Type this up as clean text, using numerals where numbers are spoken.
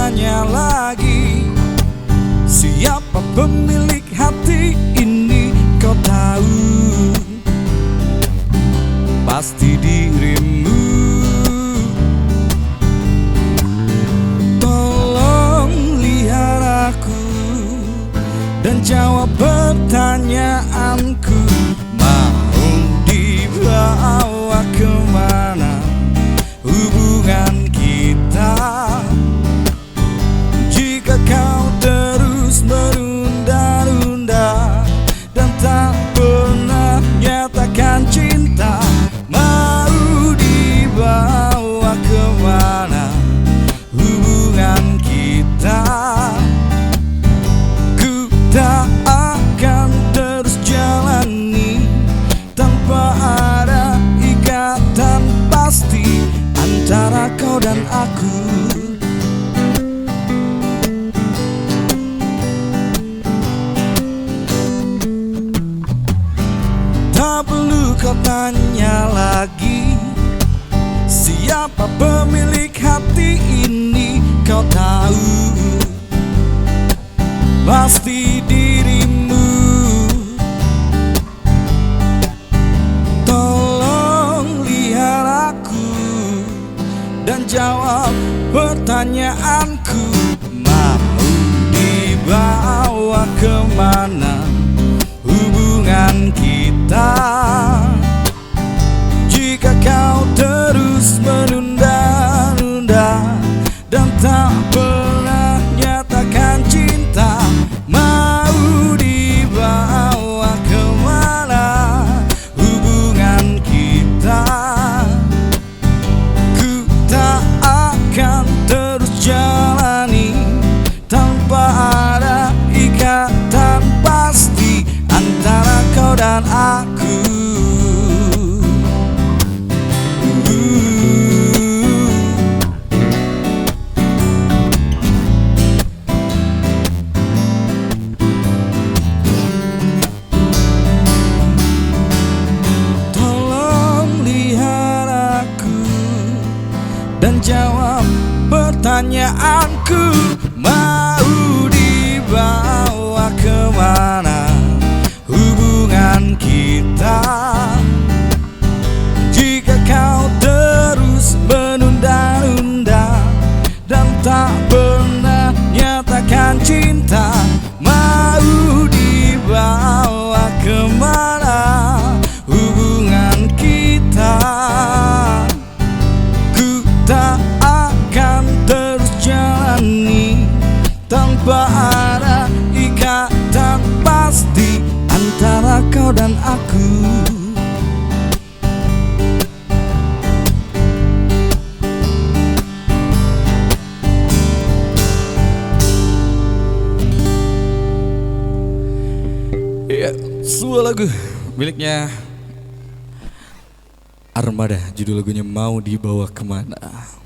bertanya lagi, siapa pemilik hati ini? Kau tahu, pasti dirimu. Tolong lihat aku dan jawab pertanyaanku. Mau dibawa kemana hubungan kita? Jika kau terus menunda-nunda dan tak pernah nyatakan cinta, mau dibawa kemana hubungan kita? Ku tak akan terus jalani tanpa ada ikatan pasti antara kau dan aku. Tak perlu kau tanya lagi, siapa pemilik hati ini? Kau tahu, pasti dirimu. Tolong lihat aku dan jawab pertanyaanku. Mau dibawa kemana hubungan kita? Jika kau terus menunda-nunda dan tak pernah nyatakan cinta, mau dibawa kemana hubungan kita? Ku tak akan terus jalani tanpa ada ikatan pasti antara kau dan aku. Tolong lihat aku dan jawab pertanyaanku. Mau dibawa kemana hubungan kita? Jika kau terus menunda-nunda dan tak pernah nyatakan cinta, mau dibawa kemana hubungan kita? Ku tak akan terus jalani tanpa ada ikatan pasti antara kau dan aku. Ya, sebuah lagu miliknya Armada, judul lagunya Mau Dibawa Kemana.